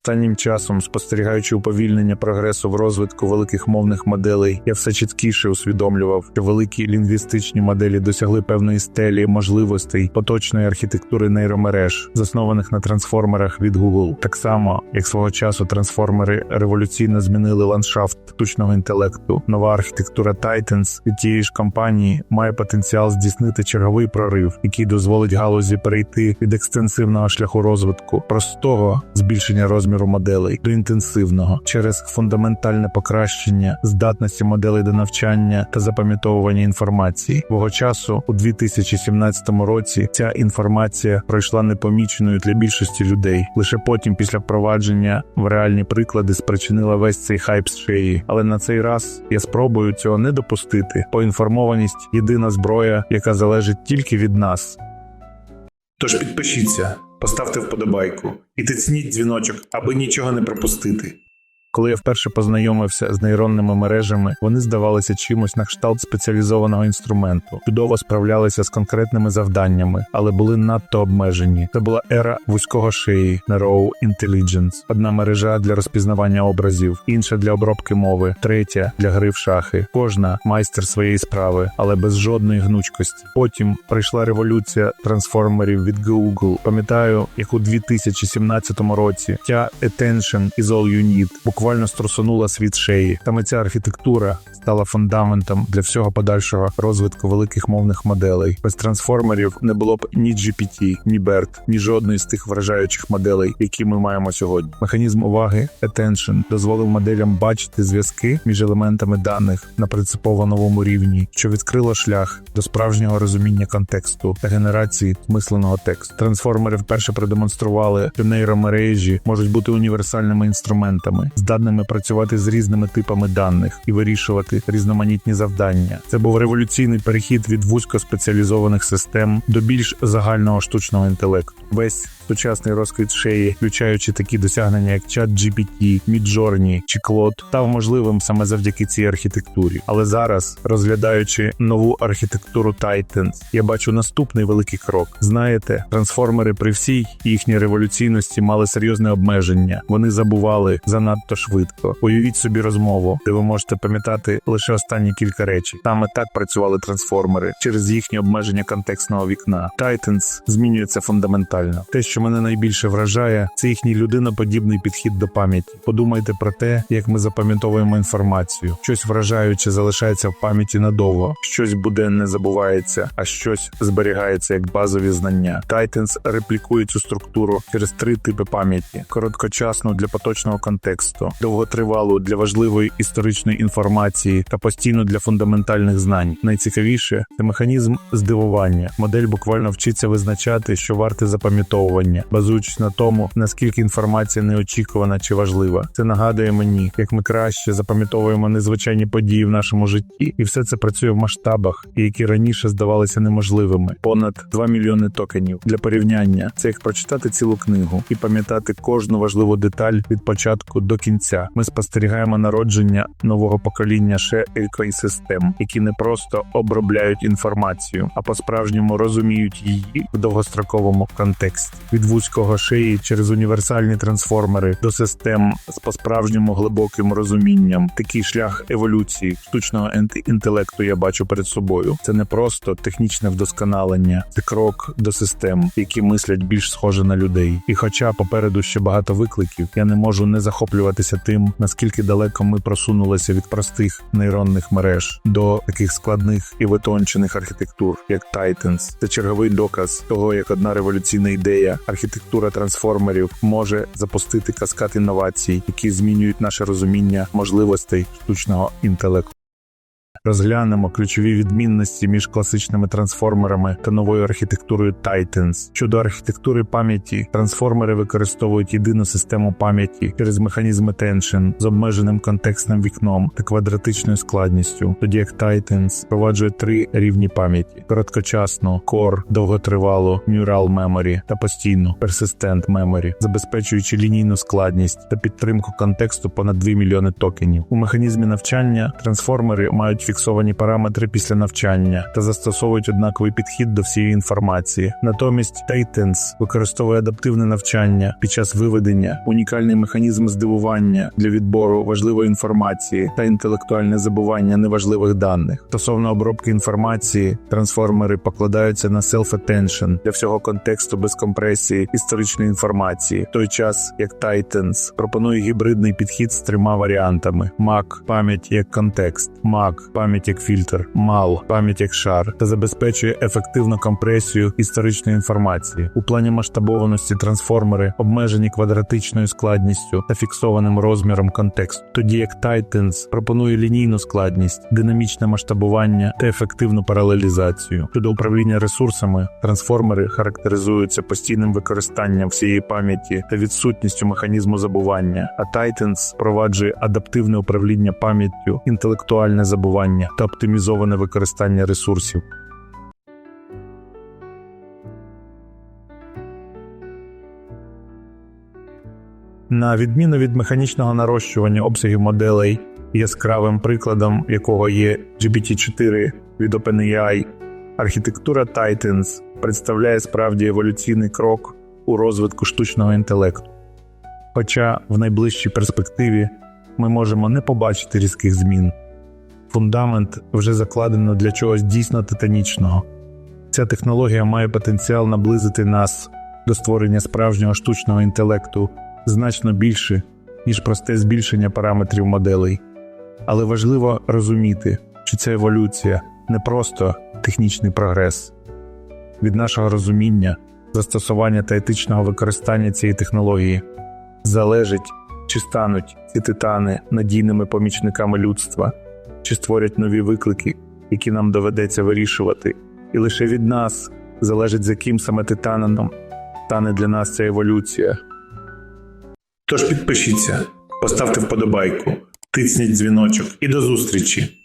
Останнім часом, спостерігаючи уповільнення прогресу в розвитку великих мовних моделей, я все чіткіше усвідомлював, що великі лінгвістичні моделі досягли певної стелі можливостей поточної архітектури нейромереж, заснованих на трансформерах від Google. Так само, як свого часу трансформери революційно змінили ландшафт штучного інтелекту, нова архітектура Titans від тієї ж компанії має потенціал здійснити черговий прорив, який дозволить галузі перейти від екстенсивного шляху розвитку, простого збільшення розміру моделей, до інтенсивного, через фундаментальне покращення здатності моделей до навчання та запам'ятовування інформації. Свого часу, у 2017 році, ця інформація пройшла непоміченою для більшості людей. Лише потім, після впровадження в реальні приклади, спричинила весь цей хайп з шиї. Але на цей раз я спробую цього не допустити. Поінформованість – єдина зброя, яка залежить тільки від нас. Тож підпишіться, поставте вподобайку і тицніть дзвіночок, аби нічого не пропустити. Коли я вперше познайомився з нейронними мережами, вони здавалися чимось на кшталт спеціалізованого інструменту. Чудово справлялися з конкретними завданнями, але були надто обмежені. Це була ера вузького шиї, Narrow Intelligence. Одна мережа для розпізнавання образів, інша для обробки мови, третя для гри в шахи. Кожна майстер своєї справи, але без жодної гнучкості. Потім прийшла революція трансформерів від Google. Пам'ятаю, як у 2017 році ця Attention is all you need буквально струсонула світ шиї. Саме ця архітектура стала фундаментом для всього подальшого розвитку великих мовних моделей. Без трансформерів не було б ні GPT, ні BERT, ні жодної з тих вражаючих моделей, які ми маємо сьогодні. Механізм уваги Attention дозволив моделям бачити зв'язки між елементами даних на принципово новому рівні, що відкрило шлях до справжнього розуміння контексту та генерації мисленого тексту. Трансформери вперше продемонстрували, що нейромережі можуть бути універсальними інструментами, здатними працювати з різними типами даних і вирішувати різноманітні завдання. Це був революційний перехід від вузькоспеціалізованих систем до більш загального штучного інтелекту. Весь сучасний розквіт шиї, включаючи такі досягнення, як ChatGPT, Midjourney чи Claude, став можливим саме завдяки цій архітектурі. Але зараз, розглядаючи нову архітектуру Titans, я бачу наступний великий крок. Знаєте, трансформери при всій їхній революційності мали серйозне обмеження. Вони забували занадто швидко. Уявіть собі розмову, де ви можете пам'ятати лише останні кілька речей. Саме так працювали трансформери через їхні обмеження контекстного вікна. Titans змінює це фундаментально. Те, що мене найбільше вражає, це їхній людиноподібний підхід до пам'яті. Подумайте про те, як ми запам'ятовуємо інформацію. Щось вражаюче залишається в пам'яті надовго, щось буденне забувається, а щось зберігається як базові знання. Titans реплікує цю структуру через 3 типи пам'яті: короткочасну для поточного контексту, довготривалу для важливої історичної інформації та постійну для фундаментальних знань. Найцікавіше – це механізм здивування. Модель буквально вчиться визначати, що варте запам'ятовування, базуючись на тому, наскільки інформація неочікувана чи важлива. Це нагадує мені, як ми краще запам'ятовуємо незвичайні події в нашому житті, і все це працює в масштабах, які раніше здавалися неможливими. Понад 2 мільйони токенів. Для порівняння, це як прочитати цілу книгу і пам'ятати кожну важливу деталь від початку до кінця. Ми спостерігаємо народження нового покоління екосистем, які не просто обробляють інформацію, а по-справжньому розуміють її в довгостроковому контексті. Від вузького шиї через універсальні трансформери до систем з по-справжньому глибоким розумінням. Такий шлях еволюції штучного інтелекту я бачу перед собою. Це не просто технічне вдосконалення, це крок до систем, які мислять більш схоже на людей. І хоча попереду ще багато викликів, я не можу не захоплюватися тим, наскільки далеко ми просунулися від простих нейронних мереж до таких складних і витончених архітектур, як Titans. Це черговий доказ того, як одна революційна ідея, архітектура трансформерів, може запустити каскад інновацій, які змінюють наше розуміння можливостей штучного інтелекту. Розглянемо ключові відмінності між класичними трансформерами та новою архітектурою Titans. Щодо архітектури пам'яті, трансформери використовують єдину систему пам'яті через механізм Attention з обмеженим контекстним вікном та квадратичною складністю, тоді як Titans впроваджує 3 рівні пам'яті: короткочасну, Core, довготривалу, Neural Memory та постійну, Persistent Memory, забезпечуючи лінійну складність та підтримку контексту понад 2 мільйони токенів. У механізмі навчання трансформери мають зафіксовані параметри після навчання та застосовують однаковий підхід до всієї інформації. Натомість Titans використовує адаптивне навчання під час виведення, унікальний механізм здивування для відбору важливої інформації та інтелектуальне забування неважливих даних. Стосовно обробки інформації, трансформери покладаються на self-attention для всього контексту без компресії історичної інформації, в той час як Titans пропонує гібридний підхід з 3 варіантами: MAC – пам'ять як контекст, MAC – пам'ять як фільтр, MAL – пам'ять як шар, та забезпечує ефективну компресію історичної інформації. У плані масштабованості трансформери обмежені квадратичною складністю та фіксованим розміром контексту, тоді як Titans пропонує лінійну складність, динамічне масштабування та ефективну паралелізацію. Щодо управління ресурсами, трансформери характеризуються постійним використанням всієї пам'яті та відсутністю механізму забування, а Titans впроваджує адаптивне управління пам'яттю, інтелектуальне забування та оптимізоване використання ресурсів. На відміну від механічного нарощування обсягів моделей, яскравим прикладом якого є GPT-4 від OpenAI, архітектура Titans представляє справді еволюційний крок у розвитку штучного інтелекту. Хоча в найближчій перспективі ми можемо не побачити різких змін. Фундамент вже закладено для чогось дійсно титанічного. Ця технологія має потенціал наблизити нас до створення справжнього штучного інтелекту значно більше, ніж просте збільшення параметрів моделей. Але важливо розуміти, що ця еволюція не просто технічний прогрес. Від нашого розуміння, застосування та етичного використання цієї технології залежить, чи стануть ці титани надійними помічниками людства, чи створять нові виклики, які нам доведеться вирішувати. І лише від нас залежить, з яким саме титаном стане для нас ця еволюція. Тож підпишіться, поставте вподобайку, тисніть дзвіночок і до зустрічі!